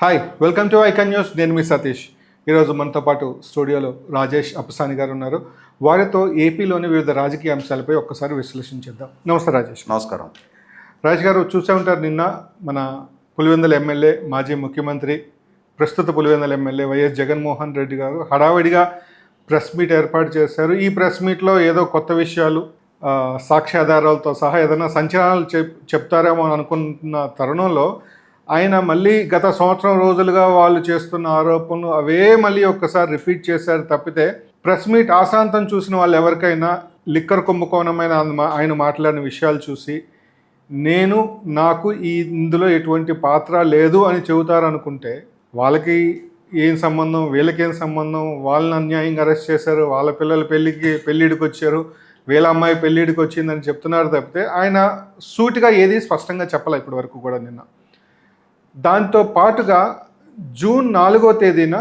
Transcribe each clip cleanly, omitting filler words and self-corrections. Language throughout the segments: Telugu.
Hi, welcome to icon news. నేను మీ సతీష్. ఈరోజు మనతో పాటు స్టూడియోలో రాజేష్ అప్పసాని గారు ఉన్నారు. వారితో ఏపీలోని వివిధ రాజకీయ అంశాలపై ఒక్కసారి విశ్లేషించేద్దాం. నమస్తే రాజేష్. నమస్కారం. రాజేష్ గారు, చూసే ఉంటారు నిన్న మన పులివెందుల ఎమ్మెల్యే, మాజీ ముఖ్యమంత్రి, ప్రస్తుత పులివెందుల ఎమ్మెల్యే వైఎస్ జగన్మోహన్ రెడ్డి గారు హడావిడిగా ప్రెస్ మీట్ ఏర్పాటు చేశారు. ఈ ప్రెస్ మీట్లో ఏదో కొత్త విషయాలు, సాక్ష్యాధారాలతో సహా ఏదైనా సంచలనాలు చెప్తారేమో అని అనుకున్న తరుణంలో ఆయన మళ్ళీ గత సంవత్సరం రోజులుగా వాళ్ళు చేస్తున్న ఆరోపణలు అవే మళ్ళీ ఒక్కసారి రిపీట్ చేశారు తప్పితే, ప్రెస్ మీట్ ఆశాంతం చూసిన వాళ్ళు ఎవరికైనా లిక్కర్ కుంభకోణమైన ఆయన మాట్లాడిన విషయాలు చూసి నాకు ఇందులో ఎటువంటి పాత్ర లేదు అని చెబుతారనుకుంటే, వాళ్ళకి ఏం సంబంధం, వీళ్ళకేం సంబంధం, వాళ్ళని అన్యాయంగా అరెస్ట్ చేశారు, వాళ్ళ పిల్లల పెళ్ళిడికి వచ్చారు, వీళ్ళ అమ్మాయి పెళ్ళిడికి వచ్చిందని చెప్తున్నారు తప్పితే ఆయన సూటిగా ఏది స్పష్టంగా చెప్పలే ఇప్పటి వరకు కూడా. నిన్న దాంతో పాటుగా జూన్ 4వ తేదీన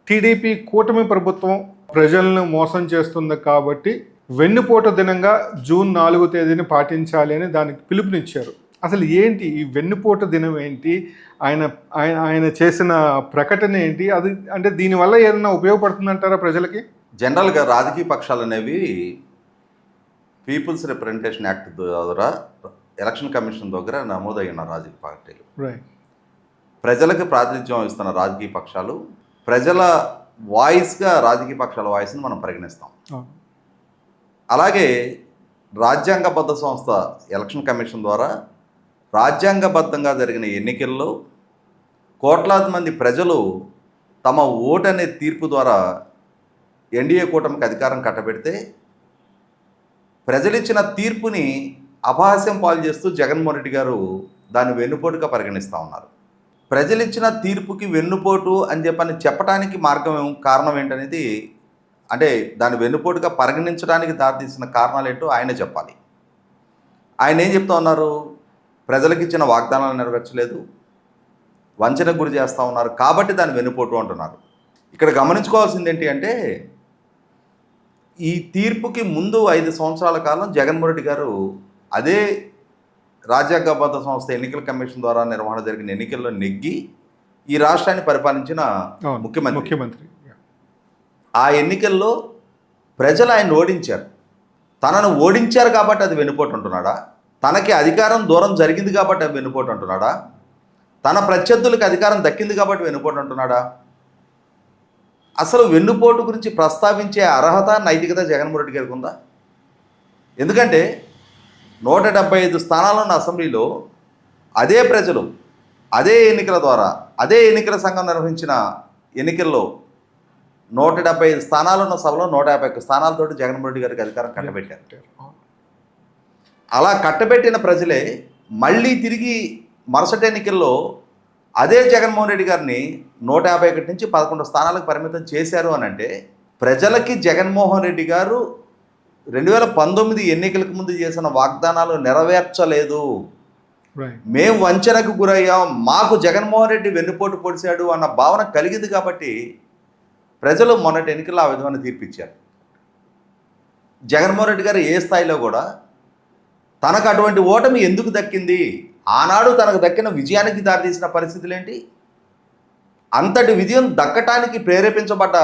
టీడీపీ కూటమి ప్రభుత్వం ప్రజలను మోసం చేస్తుంది కాబట్టి వెన్నుపోటు దినంగా జూన్ 4వ తేదీని పాటించాలి అని దానికి పిలుపునిచ్చారు. అసలు ఏంటి ఈ వెన్నుపోటు దినం ఏంటి, ఆయన చేసిన ప్రకటన ఏంటి, అది అంటే దీనివల్ల ఏదైనా ఉపయోగపడుతుందంటారా ప్రజలకి? జనరల్గా రాజకీయ పక్షాలు అనేవి పీపుల్స్ రిప్రజెంటేషన్ యాక్ట్ ద్వారా ఎలక్షన్ కమిషన్ దగ్గర నమోదైన రాజకీయ పార్టీలు, ప్రజలకు ప్రాతినిధ్యం వహిస్తున్న రాజకీయ పక్షాలు, ప్రజల వాయిస్గా రాజకీయ పక్షాల వాయిస్ని మనం పరిగణిస్తాం. అలాగే రాజ్యాంగబద్ధ సంస్థ ఎలక్షన్ కమిషన్ ద్వారా రాజ్యాంగబద్ధంగా జరిగిన ఎన్నికల్లో కోట్లాది మంది ప్రజలు తమ ఓటు అనే తీర్పు ద్వారా ఎన్డీఏ కూటమికి అధికారం కట్టబెడితే, ప్రజలిచ్చిన తీర్పుని అపహాస్యం పాలు చేస్తూ జగన్మోహన్ రెడ్డి గారు దాన్ని వెన్నుపోటుగా పరిగణిస్తూ ఉన్నారు. ప్రజలిచ్చిన తీర్పుకి వెన్నుపోటు అని చెప్పడానికి కారణం ఏంటనేది, అంటే దాన్ని వెన్నుపోటుగా పరిగణించడానికి దారితీసిన కారణాలు ఏంటో ఆయన చెప్పాలి. ఆయన ఏం చెప్తా ఉన్నారు? ప్రజలకు ఇచ్చిన వాగ్దానాలు నెరవేర్చలేదు, వంచనకు గురి చేస్తూ ఉన్నారు కాబట్టి దాన్ని వెన్నుపోటు అంటున్నారు. ఇక్కడ గమనించుకోవాల్సింది ఏంటి అంటే, ఈ తీర్పుకి ముందు 5 సంవత్సరాల కాలం జగన్మోహన్ రెడ్డి గారు అదే రాజ్యాంగబద్ధ సంస్థ ఎన్నికల కమిషన్ ద్వారా నిర్వహణ జరిగిన ఎన్నికల్లో నెగ్గి ఈ రాష్ట్రాన్ని పరిపాలించిన ముఖ్యమంత్రి. ఆ ఎన్నికల్లో ప్రజలు ఆయన ఓడించారు. తనను ఓడించారు కాబట్టి అది వెన్నుపోటు అంటున్నాడా? తనకి అధికారం దూరం జరిగింది కాబట్టి అది వెన్నుపోటు అంటున్నాడా? తన ప్రత్యర్థులకు అధికారం దక్కింది కాబట్టి వెన్నుపోటు అంటున్నాడా? అసలు వెన్నుపోటు గురించి ప్రస్తావించే అర్హత, నైతికత జగన్మోహన్ రెడ్డి గారికి ఉందా? ఎందుకంటే 175 స్థానాలున్న అసెంబ్లీలో అదే ప్రజలు అదే ఎన్నికల ద్వారా అదే ఎన్నికల సంఘం నిర్వహించిన ఎన్నికల్లో 175 స్థానాలున్న సభలో 151 స్థానాలతోటి జగన్మోహన్ రెడ్డి గారికి అధికారం కట్టబెట్టారు. అలా కట్టబెట్టిన ప్రజలే మళ్ళీ తిరిగి మరుసటి ఎన్నికల్లో అదే జగన్మోహన్ రెడ్డి గారిని 151 నుంచి 11 స్థానాలకు పరిమితం చేశారు అని అంటే, ప్రజలకి జగన్మోహన్ రెడ్డి గారు 2019 ఎన్నికలకు ముందు చేసిన వాగ్దానాలు నెరవేర్చలేదు, మేము వంచనకు గురయ్యాం, మాకు జగన్మోహన్ రెడ్డి వెన్నుపోటు పొడిచాడు అన్న భావన కలిగింది కాబట్టి ప్రజలు మొన్నటి ఎన్నికల్లో ఆ విధమైన తీర్పిచ్చారు. జగన్మోహన్ రెడ్డి గారు ఏ స్థాయిలో కూడా తనకు అటువంటి ఓటమి ఎందుకు దక్కింది, ఆనాడు తనకు దక్కిన విజయానికి దారితీసిన పరిస్థితులు ఏంటి, అంతటి విజయం దక్కటానికి ప్రేరేపించబడ్డ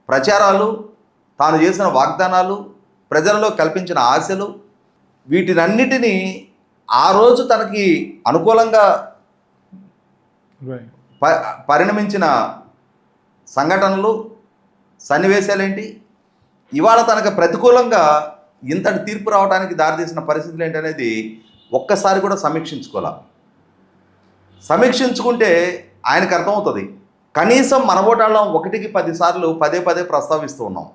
ప్రచారాలు, తాను చేసిన వాగ్దానాలు, ప్రజలలో కల్పించిన ఆశలు, వీటినన్నిటినీ ఆ రోజు తనకి అనుకూలంగా పరిణమించిన సంఘటనలు, సన్నివేశాలేంటి, ఇవాళ తనకు ప్రతికూలంగా ఇంతటి తీర్పు రావడానికి దారితీసిన పరిస్థితులు ఏంటనేది ఒక్కసారి కూడా సమీక్షించుకుంటే ఆయనకు అర్థమవుతుంది. కనీసం మన ఓటాళ్ళం 1కి 10 సార్లు పదే ప్రస్తావిస్తూ ఉన్నాం.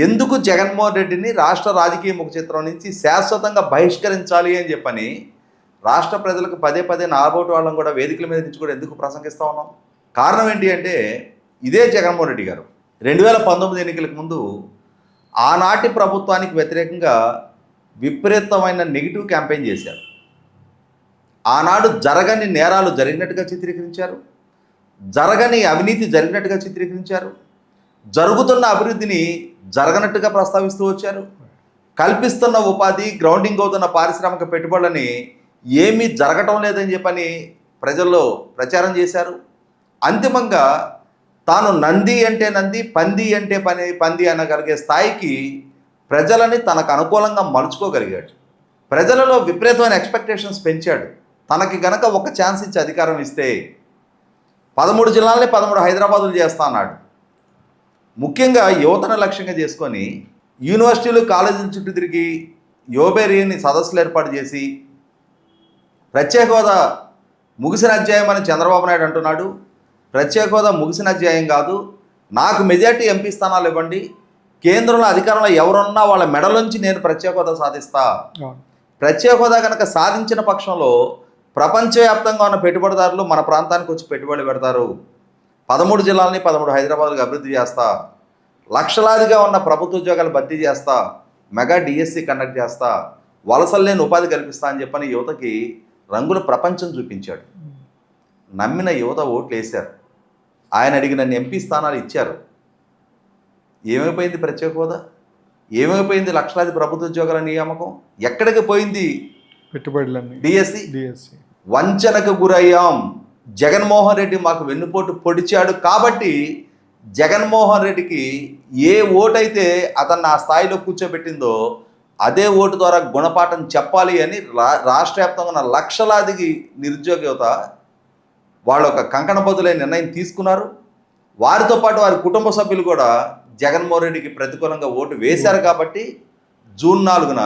ఎందుకు జగన్మోహన్ రెడ్డిని రాష్ట్ర రాజకీయ ముఖ చిత్రం నుంచి శాశ్వతంగా బహిష్కరించాలి అని చెప్పని రాష్ట్ర ప్రజలకు పదే నా ఓటు వాళ్ళం కూడా వేదికల మీద నుంచి కూడా ఎందుకు ప్రసంగిస్తూ ఉన్నాం? కారణం ఏంటి అంటే, ఇదే జగన్మోహన్ రెడ్డి గారు 2019 ఎన్నికలకు ముందు ఆనాటి ప్రభుత్వానికి వ్యతిరేకంగా విపరీతమైన నెగిటివ్ క్యాంపెయిన్ చేశారు. ఆనాడు జరగని నేరాలు జరిగినట్టుగా చిత్రీకరించారు, జరగని అవినీతి జరిగినట్టుగా చిత్రీకరించారు, జరుగుతున్న అభివృద్ధిని జరగనట్టుగా ప్రస్తావిస్తూ వచ్చారు, కల్పిస్తున్న ఉపాధి, గ్రౌండింగ్ అవుతున్న పారిశ్రామిక పెట్టుబడులని ఏమీ జరగటం లేదని చెప్పని ప్రజల్లో ప్రచారం చేశారు. అంతిమంగా తాను నంది అంటే నంది, పంది అంటే పంది అనగలిగే స్థాయికి ప్రజలని తనకు అనుకూలంగా మలుచుకోగలిగాడు. ప్రజలలో విపరీతమైన ఎక్స్పెక్టేషన్స్ పెంచాడు. తనకి గనక ఒక ఛాన్స్ ఇచ్చి అధికారం ఇస్తే 13 జిల్లాలని 13 హైదరాబాదులు చేస్తా అన్నాడు. ముఖ్యంగా యువతను లక్ష్యంగా చేసుకొని యూనివర్సిటీలు కాలేజీల చుట్టూ తిరిగి యోబేరియన్ని సదస్సులు ఏర్పాటు చేసి ప్రత్యేక హోదా ముగిసిన అధ్యాయం అని చంద్రబాబు నాయుడు అంటున్నాడు. ప్రత్యేక హోదా ముగిసిన అధ్యాయం కాదు, నాకు మెజార్టీ ఎంపీ స్థానాలు ఇవ్వండి, కేంద్రంలో అధికారంలో ఎవరున్నా వాళ్ళ మెడలోంచి నేను ప్రత్యేక హోదా సాధిస్తా. ప్రత్యేక హోదా కనుక సాధించిన పక్షంలో ప్రపంచవ్యాప్తంగా ఉన్న పెట్టుబడిదారులు మన ప్రాంతానికి వచ్చి పెట్టుబడులు పెడతారు. 13 జిల్లాలని 13 హైదరాబాద్కి అభివృద్ధి చేస్తా, లక్షలాదిగా ఉన్న ప్రభుత్వ ఉద్యోగాలు భర్తీ చేస్తా, మెగా డిఎస్సి కండక్ట్ చేస్తా, వలసలు లేని ఉపాధి కల్పిస్తా అని చెప్పని యువతకి రంగుల ప్రపంచం చూపించాడు. నమ్మిన యువత ఓట్లు వేశారు. ఆయన అడిగిన ఎంపీ స్థానాలు ఇచ్చారు. ఏమైపోయింది ప్రత్యేక హోదా? ఏమైపోయింది లక్షలాది ప్రభుత్వ ఉద్యోగాల నియామకం? ఎక్కడికి పోయింది పెట్టుబడులన్నీ? డిఎస్సి వంచనకు గురయ్యాం. జగన్మోహన్ రెడ్డి మాకు వెన్నుపోటు పొడిచాడు కాబట్టి జగన్మోహన్ రెడ్డికి ఏ ఓటైతే అతన్ని ఆ స్థాయిలో కూర్చోబెట్టిందో అదే ఓటు ద్వారా గుణపాఠం చెప్పాలి అని రాష్ట్ర వ్యాప్తంగా ఉన్న లక్షలాదికి నిరుద్యోగ యువత వాళ్ళు ఒక కంకణబద్దులైన నిర్ణయం తీసుకున్నారు. వారితో పాటు వారి కుటుంబ సభ్యులు కూడా జగన్మోహన్ రెడ్డికి ప్రతికూలంగా ఓటు వేశారు. కాబట్టి జూన్ 4న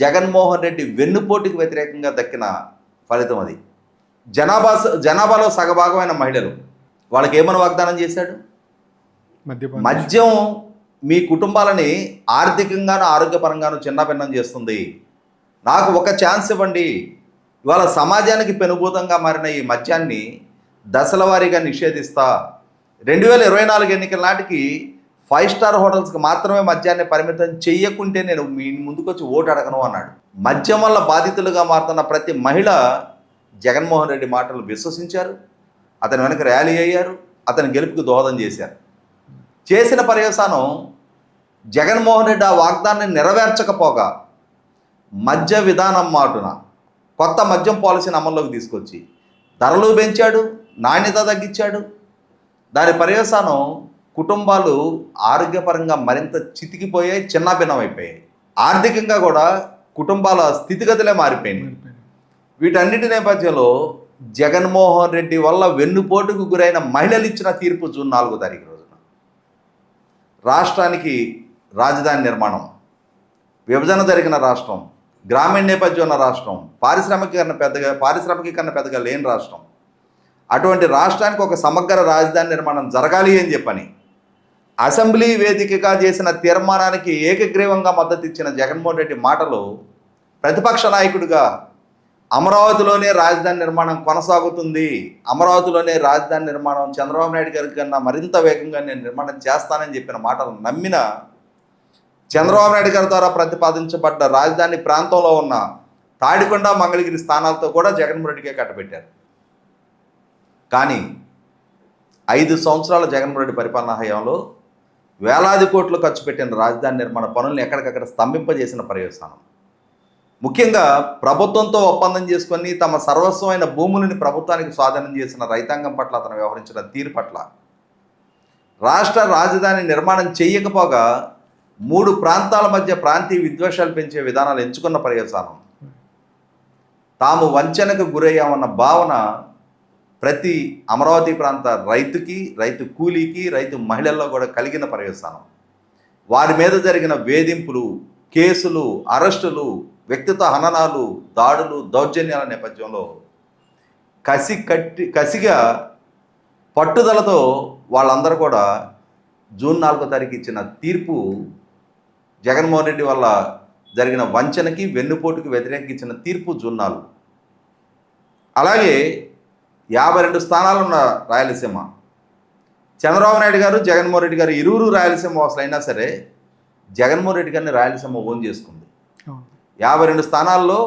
జగన్మోహన్ రెడ్డి వెన్నుపోటుకి వ్యతిరేకంగా దక్కిన ఫలితం అది. జనాభాలో సగభాగమైన మహిళలు, వాళ్ళకి ఏమని వాగ్దానం చేశాడు? మద్యం మీ కుటుంబాలని ఆర్థికంగాను ఆరోగ్యపరంగాను చిన్నభిన్నం చేస్తుంది, నాకు ఒక ఛాన్స్ ఇవ్వండి. ఇవాళ సమాజానికి పెనుభూతంగా మారిన ఈ మద్యాన్ని దశల వారీగా నిషేధిస్తా. 2024 ఎన్నికల నాటికి 5 స్టార్ హోటల్స్కి మాత్రమే మద్యాన్ని పరిమితం చెయ్యకుంటే నేను మీ ముందుకొచ్చి ఓటు అడగను అన్నాడు. మద్యం వల్ల బాధితులుగా మారుతున్న ప్రతి మహిళ జగన్మోహన్ రెడ్డి మాటలు విశ్వసించారు. అతని వెనక ర్యాలీ అయ్యారు. అతని గెలుపుకు దోహదం చేశారు. చేసిన పర్యవసానం జగన్మోహన్ రెడ్డి ఆ వాగ్దానాన్ని నెరవేర్చకపోగా మద్య విధానం మాటున కొత్త మద్యం పాలసీని అమల్లోకి తీసుకొచ్చి ధరలు పెంచాడు, నాణ్యత తగ్గించాడు. దాని పర్యవసానం కుటుంబాలు ఆరోగ్యపరంగా మరింత చితికిపోయాయి, చిన్నాభిన్నమైపోయాయి. ఆర్థికంగా కూడా కుటుంబాల స్థితిగతులే మారిపోయినాయి. వీటన్నిటి నేపథ్యంలో జగన్మోహన్ రెడ్డి వల్ల వెన్నుపోటుకు గురైన మహిళలు ఇచ్చిన తీర్పు జూన్ 4వ తారీఖు రోజున రాష్ట్రానికి రాజధాని నిర్మాణం, విభజన జరిగిన రాష్ట్రం, గ్రామీణ నేపథ్యం ఉన్న రాష్ట్రం, పారిశ్రామికీకరణ పెద్దగా లేని రాష్ట్రం, అటువంటి రాష్ట్రానికి ఒక సమగ్ర రాజధాని నిర్మాణం జరగాలి అని చెప్పని అసెంబ్లీ వేదికగా చేసిన తీర్మానానికి ఏకగ్రీవంగా మద్దతు ఇచ్చిన జగన్మోహన్ రెడ్డి మాటలు ప్రతిపక్ష నాయకుడిగా అమరావతిలోనే రాజధాని నిర్మాణం కొనసాగుతుంది, అమరావతిలోనే రాజధాని నిర్మాణం చంద్రబాబు నాయుడు గారి కన్నా మరింత వేగంగా నేను నిర్మాణం చేస్తానని చెప్పిన మాటలు నమ్మిన చంద్రబాబు నాయుడు గారి ద్వారా ప్రతిపాదించబడ్డ రాజధాని ప్రాంతంలో ఉన్న తాడికొండ, మంగళగిరి స్థానాలతో కూడా జగన్మోహన్ రెడ్డికే కట్టబెట్టారు. కానీ 5 సంవత్సరాల జగన్మోహన్ రెడ్డి పరిపాలనా హయాంలో వేలాది కోట్లు ఖర్చు పెట్టిన రాజధాని నిర్మాణ పనులను ఎక్కడికక్కడ స్తంభింపజేసిన పర్యవసానం, ముఖ్యంగా ప్రభుత్వంతో ఒప్పందం చేసుకొని తమ సర్వస్వమైన భూములని ప్రభుత్వానికి స్వాధీనం చేసిన రైతాంగం పట్ల అతను వ్యవహరించిన తీరు పట్ల రాష్ట్ర రాజధాని నిర్మాణం చేయకపోగా 3 ప్రాంతాల మధ్య ప్రాంతీయ విద్వేషాలు పెంచే విధానాలు ఎంచుకున్న పర్యవసానం తాము వంచనకు గురయ్యామన్న భావన ప్రతి అమరావతి ప్రాంత రైతుకి, రైతు కూలీకి, రైతు మహిళల్లో కూడా కలిగిన పర్యవసానం వారి మీద జరిగిన వేధింపులు, కేసులు, అరెస్టులు, వ్యక్తిత్వ హననాలు, దాడులు, దౌర్జన్యాల నేపథ్యంలో కసిగా పట్టుదలతో వాళ్ళందరూ కూడా జూన్ 4వ తారీఖు ఇచ్చిన తీర్పు జగన్మోహన్ రెడ్డి వల్ల జరిగిన వంచనకి, వెన్నుపోటుకి వ్యతిరేకంగా ఇచ్చిన తీర్పు జూన్ 4. అలాగే 52 స్థానాలున్న రాయలసీమ, చంద్రబాబు నాయుడు గారు, జగన్మోహన్ రెడ్డి గారు ఇరువురు రాయలసీమ వాసులు అయినా సరే జగన్మోహన్ రెడ్డి గారిని రాయలసీమ ఓన్ చేసుకుంది. 52 స్థానాల్లో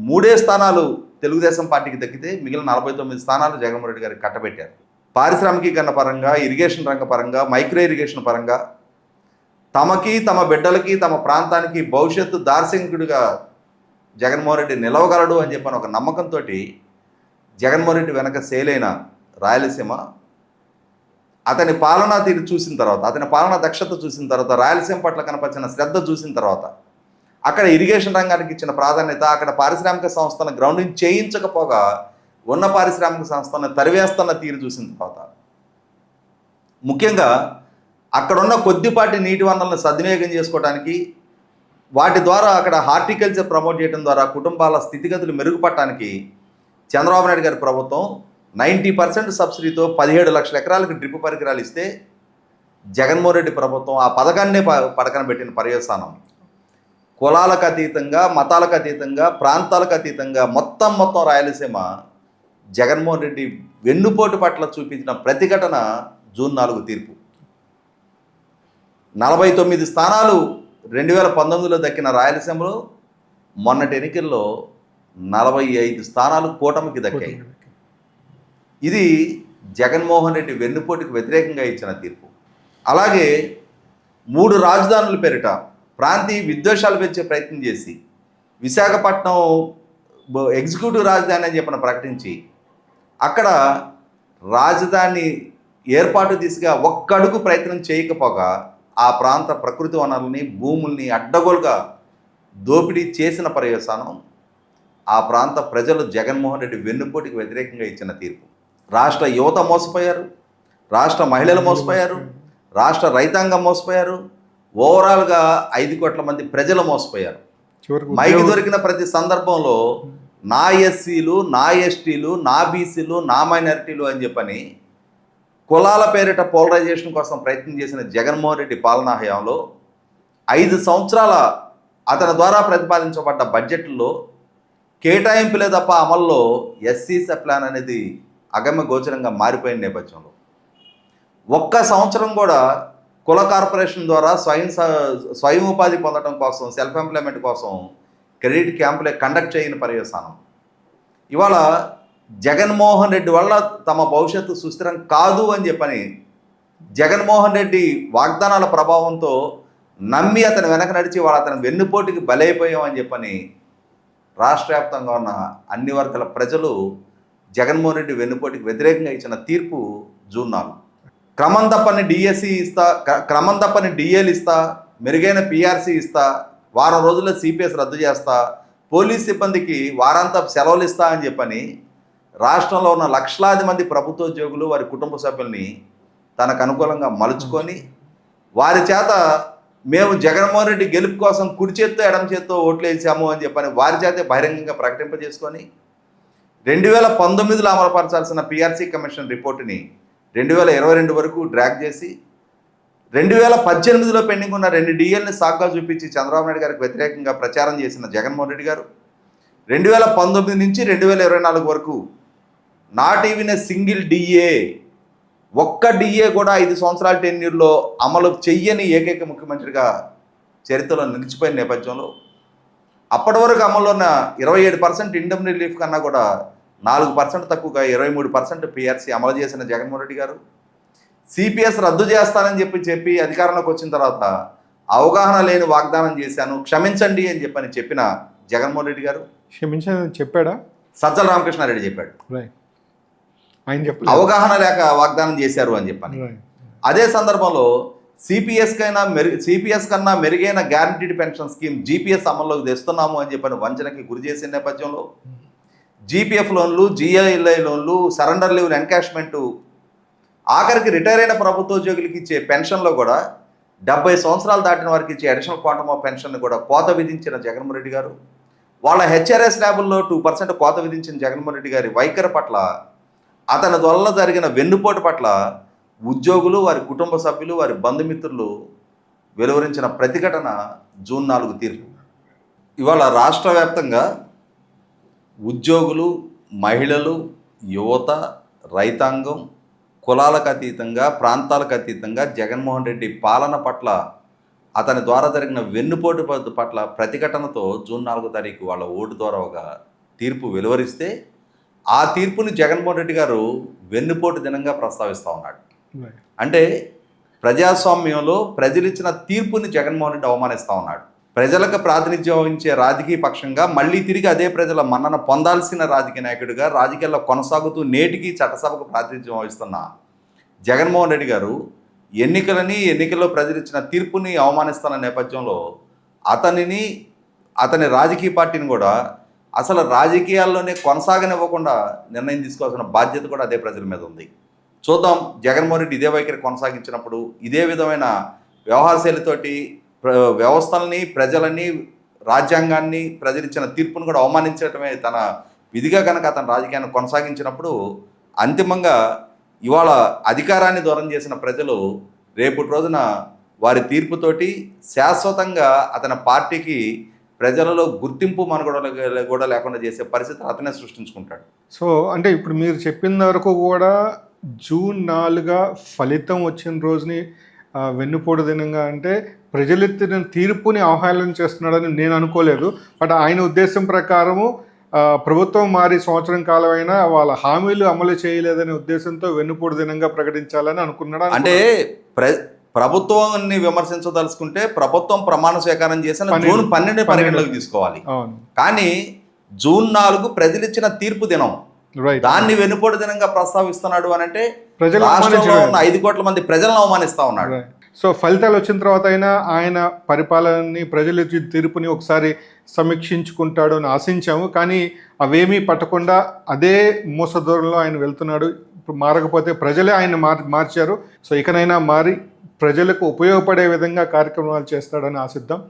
3 స్థానాలు తెలుగుదేశం పార్టీకి దక్కితే మిగిలిన 49 స్థానాలు జగన్మోహన్ రెడ్డి గారికి కట్టబెట్టారు. పారిశ్రామికీకరణ పరంగా, ఇరిగేషన్ రంగ పరంగా, మైక్రో ఇరిగేషన్ పరంగా తమకి, తమ బిడ్డలకి, తమ ప్రాంతానికి భవిష్యత్తు దార్శనికుడిగా జగన్మోహన్ రెడ్డి నిలవగలడు అని చెప్పని ఒక నమ్మకంతో జగన్మోహన్ రెడ్డి వెనక సేలైన రాయలసీమ అతని పాలనా తీరు చూసిన తర్వాత, అతని పాలనా దక్షత చూసిన తర్వాత, రాయలసీమ పట్ల కనపరిచిన శ్రద్ధ చూసిన తర్వాత, అక్కడ ఇరిగేషన్ రంగానికి ఇచ్చిన ప్రాధాన్యత, అక్కడ పారిశ్రామిక సంస్థలను గ్రౌండింగ్ చేయించకపోగా ఉన్న పారిశ్రామిక సంస్థలను తరివేస్తున్న తీరు చూసిన తర్వాత, ముఖ్యంగా అక్కడున్న కొద్దిపాటి నీటి వనరులను సద్వినియోగం చేసుకోవడానికి, వాటి ద్వారా అక్కడ హార్టికల్చర్ ప్రమోట్ చేయడం ద్వారా కుటుంబాల స్థితిగతులు మెరుగుపడటానికి చంద్రబాబు నాయుడు గారి ప్రభుత్వం 90% సబ్సిడీతో 17 లక్షల ఎకరాలకు డ్రిప్ పరికరాలు ఇస్తే, జగన్మోహన్ రెడ్డి ప్రభుత్వం ఆ పథకాన్నే పడకన పెట్టిన పర్యవసానం. కులాలకు అతీతంగా, మతాలకు అతీతంగా, ప్రాంతాలకు అతీతంగా మొత్తం రాయలసీమ జగన్మోహన్ రెడ్డి వెన్నుపోటు పట్ల చూపించిన ప్రతిఘటన జూన్ 4 తీర్పు. 49 స్థానాలు 2019లో దక్కిన రాయలసీమలో మొన్నటి ఎన్నికల్లో 45 స్థానాలు కూటమికి దక్కాయి. ఇది జగన్మోహన్ రెడ్డి వెన్నుపోటుకు వ్యతిరేకంగా ఇచ్చిన తీర్పు. అలాగే 3 రాజధానుల పేరిట ప్రాంతీయ విద్వేషాలు పెంచే ప్రయత్నం చేసి విశాఖపట్నం ఎగ్జిక్యూటివ్ రాజధాని అని చెప్పిన ప్రకటించి అక్కడ రాజధాని ఏర్పాటు దిశగా ఒక్కడుగు ప్రయత్నం చేయకపోగా ఆ ప్రాంత ప్రకృతి వనరుల్ని, భూముల్ని అడ్డగోలుగా దోపిడీ చేసిన పర్యవసానం ఆ ప్రాంత ప్రజలు జగన్మోహన్ రెడ్డి వెన్నుపోటుకి వ్యతిరేకంగా ఇచ్చిన తీర్పు. రాష్ట్ర యువత మోసపోయారు, రాష్ట్ర మహిళలు మోసపోయారు, రాష్ట్ర రైతాంగం మోసపోయారు, ఓవరాల్గా 5 కోట్ల మంది ప్రజలు మోసపోయారు. మైకి దొరికిన ప్రతి సందర్భంలో నా ఎస్సీలు, నా ఎస్టీలు, నా బీసీలు, నా మైనారిటీలు అని చెప్పని కులాల పేరిట పోలరైజేషన్ కోసం ప్రయత్నం చేసిన జగన్మోహన్ రెడ్డి పాలనా హయాంలో 5 సంవత్సరాల అతని ద్వారా ప్రతిపాదించబడ్డ బడ్జెట్లో కేటాయింపులే తప్ప అమల్లో ఎస్సీ ప్లాన్ అనేది అగమ్య గోచరంగా మారిపోయిన నేపథ్యంలో ఒక్క సంవత్సరం కూడా కుల కార్పొరేషన్ ద్వారా స్వయం ఉపాధి పొందడం కోసం, సెల్ఫ్ ఎంప్లాయ్మెంట్ కోసం క్రెడిట్ క్యాంపులే కండక్ట్ చేయని పర్యవసానం. ఇవాళ జగన్మోహన్ రెడ్డి వల్ల తమ భవిష్యత్తు సుస్థిరం కాదు అని చెప్పని జగన్మోహన్ రెడ్డి వాగ్దానాల ప్రభావంతో నమ్మి అతను వెనక నడిచి వాళ్ళ అతను వెన్నుపోటుకి బలైపోయామని చెప్పని రాష్ట్ర వ్యాప్తంగా ఉన్న అన్ని వర్గాల ప్రజలు జగన్మోహన్ రెడ్డి వెన్నుపోటుకి వ్యతిరేకంగా ఇచ్చిన తీర్పు జూన్ 4. క్రమం తప్పని డిఎస్సి ఇస్తా, క్రమం తప్పని డిఏలు ఇస్తా, మెరుగైన పిఆర్సీ ఇస్తా, వారం రోజుల్లో సిపిఎస్ రద్దు చేస్తా, పోలీస్ సిబ్బందికి వారాంతపు సెలవులు ఇస్తా అని చెప్పని రాష్ట్రంలో ఉన్న లక్షలాది మంది ప్రభుత్వోద్యోగులు, వారి కుటుంబ సభ్యుల్ని తనకు అనుకూలంగా మలుచుకొని వారి చేత మేము జగన్మోహన్ రెడ్డి గెలుపు కోసం కుడి చేత్తో ఎడమ చేత్తో ఓట్లు వేసాము అని చెప్పని వారి చేతే బహిరంగంగా ప్రకటింపజేసుకొని 2019లో అమలుపరచాల్సిన పిఆర్సీ కమిషన్ రిపోర్టుని 2022 వరకు డ్రాగ్ చేసి 2018లో పెండింగ్ ఉన్న 2 డిఎల్ని సాగ్గా చూపించి చంద్రబాబు నాయుడు గారికి వ్యతిరేకంగా ప్రచారం చేసిన జగన్మోహన్ రెడ్డి గారు 2019 నుంచి 2024 వరకు not even a single DA, ఒక్క డిఏ కూడా 5 సంవత్సరాల టెన్యూర్లో అమలు చెయ్యని ఏకైక ముఖ్యమంత్రిగా చరిత్రలో నిలిచిపోయిన నేపథ్యంలో అప్పటి వరకు అమల్లో ఉన్న 27% ఇన్కమ్ రిలీఫ్ కన్నా కూడా 4% తక్కువగా 23% పిఆర్సీ అమలు చేసిన జగన్మోహన్ రెడ్డి గారు సిపిఎస్ రద్దు చేస్తానని చెప్పి అధికారంలోకి వచ్చిన తర్వాత అవగాహన లేని వాగ్దానం చేశాను, క్షమించండి అని చెప్పిన జగన్మోహన్ రెడ్డి గారు క్షమించని చెప్పాడా? సజ్జల రామకృష్ణారెడ్డి చెప్పాడు, ఆయన చెప్పాడు అవగాహన లేక వాగ్దానం చేశారు అని చెప్పని. అదే సందర్భంలో సిపిఎస్ కన్నా మెరుగైన గ్యారంటీడ్ పెన్షన్ స్కీమ్ జీపీఎస్ అమల్లోకి తెస్తున్నాము అని చెప్పని వంచనకి గురి చేసిన నేపథ్యంలో జీపీఎఫ్ లోన్లు, జిఐఎల్ఐ లోన్లు, సరెండర్ లీవ్ ఎన్కాష్మెంటు, ఆఖరికి రిటైర్ అయిన ప్రభుత్వోద్యోగులకి ఇచ్చే పెన్షన్లో కూడా 70 సంవత్సరాలు దాటిన వారికి ఇచ్చే అడిషనల్ క్వాంటమ్ ఆఫ్ పెన్షన్ కూడా కోత విధించిన జగన్మోహన్ రెడ్డి గారు, వాళ్ళ హెచ్ఆర్ఎస్ ల్యాబుల్లో 2% కోత విధించిన జగన్మోహన్ రెడ్డి గారి వైఖరి పట్ల, అతని వల్ల జరిగిన వెన్నుపోటు పట్ల ఉద్యోగులు, వారి కుటుంబ సభ్యులు, వారి బంధుమిత్రులు వెలువరించిన ప్రతిఘటన జూన్ 4 తీర్పు. ఇవాళ రాష్ట్ర వ్యాప్తంగా ఉద్యోగులు, మహిళలు, యువత, రైతాంగం కులాలకు అతీతంగా, ప్రాంతాలకు అతీతంగా జగన్మోహన్ రెడ్డి పాలన పట్ల, అతని ద్వారా జరిగిన వెన్నుపోటు పట్ల ప్రతిఘటనతో జూన్ 4 తారీఖు వాళ్ళ ఓటు ద్వారా ఒక తీర్పు వెలువరిస్తే ఆ తీర్పుని జగన్మోహన్ రెడ్డి గారు వెన్నుపోటు దినంగా ప్రస్తావిస్తూ ఉన్నాడు. అంటే ప్రజాస్వామ్యంలో ప్రజలు ఇచ్చిన తీర్పుని జగన్మోహన్ రెడ్డి అవమానిస్తూ ఉన్నాడు. ప్రజలకు ప్రాతినిధ్యం వహించే రాజకీయ పక్షంగా మళ్ళీ తిరిగి అదే ప్రజల మన్నన పొందాల్సిన రాజకీయ నాయకుడిగా రాజకీయాల్లో కొనసాగుతూ నేటికి చట్టసభకు ప్రాతినిధ్యం వహిస్తున్న జగన్మోహన్ రెడ్డి గారు ఎన్నికల్లో ప్రజలు ఇచ్చిన తీర్పుని అవమానిస్తున్న నేపథ్యంలో అతని రాజకీయ పార్టీని కూడా అసలు రాజకీయాల్లోనే కొనసాగనివ్వకుండా నిర్ణయం తీసుకోవాల్సిన బాధ్యత కూడా అదే ప్రజల మీద ఉంది. చూద్దాం, జగన్మోహన్ రెడ్డి ఇదే వైఖరి కొనసాగించినప్పుడు ఇదే విధమైన వ్యవహార శైలితోటి వ్యవస్థల్ని, ప్రజలని, రాజ్యాంగాన్ని, ప్రజలు ఇచ్చిన తీర్పును కూడా అవమానించడమే తన విధిగా కనుక అతను రాజకీయాన్ని కొనసాగించినప్పుడు అంతిమంగా ఇవాళ అధికారాన్ని దూరం చేసిన ప్రజలు రేపటి రోజున వారి తీర్పుతోటి శాశ్వతంగా అతని పార్టీకి ప్రజలలో గుర్తింపు కూడా లేకుండా చేసే పరిస్థితి అతనే సృష్టించుకుంటాడు. సో అంటే ఇప్పుడు మీరు చెప్పిన వరకు కూడా జూన్ 4 ఫలితం వచ్చిన రోజుని వెన్నుపోటు దినంగా అంటే ప్రజలెత్తిన తీర్పుని ఆహ్వానం చేస్తున్నాడని నేను అనుకోలేదు. బట్ ఆయన ఉద్దేశం ప్రకారము ప్రభుత్వం మారి సంవత్సరం కాలం అయినా వాళ్ళ హామీలు అమలు చేయలేదనే ఉద్దేశంతో వెన్నుపోటు దినంగా ప్రకటించాలని అనుకున్నాడు. అంటే ప్రభుత్వాన్ని విమర్శించదలుచుకుంటే ప్రభుత్వం ప్రమాణ స్వీకారం చేసిన జూన్ 12 పరిగణలోకి తీసుకోవాలి. కానీ జూన్ 4 ప్రజలు ఇచ్చిన తీర్పు దినం, దాన్ని వెన్నుపోటు దినంగా ప్రస్తావిస్తున్నాడు అని అంటే రాష్ట్రంలో ఉన్న 5 కోట్ల మంది ప్రజలను అవమానిస్తా ఉన్నాడు. సో ఫలితాలు వచ్చిన తర్వాత అయినా ఆయన పరిపాలనని, ప్రజల తీర్పుని ఒకసారి సమీక్షించుకుంటాడు అని ఆశించాము. కానీ అవేమీ పట్టకుండా అదే మోసధోరణిలో ఆయన వెళ్తున్నాడు. ఇప్పుడు మారకపోతే ప్రజలే ఆయన మార్చారు. సో ఇకనైనా మారి ప్రజలకు ఉపయోగపడే విధంగా కార్యక్రమాలు చేస్తాడని ఆశిద్దాం.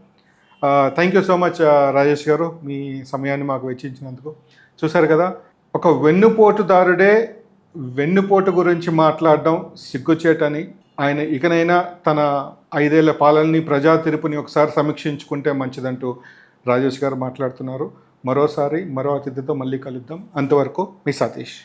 Thank you so much Rajesh గారు, మీ సమయాన్ని మాకు వెచ్చించినందుకు. చూసారు కదా, ఒక వెన్నుపోటుదారుడే వెన్నుపోటు గురించి మాట్లాడడం సిగ్గుచేటని, ఆయన ఇకనైనా తన 5 ఏళ్ల పాలనని, ప్రజా తీర్పుని ఒకసారి సమీక్షించుకుంటే మంచిదంటూ రాజేష్ గారు మాట్లాడుతున్నారు. మరో అతిథితో మళ్ళీ కలుద్దాం. అంతవరకు మీ సతీష్.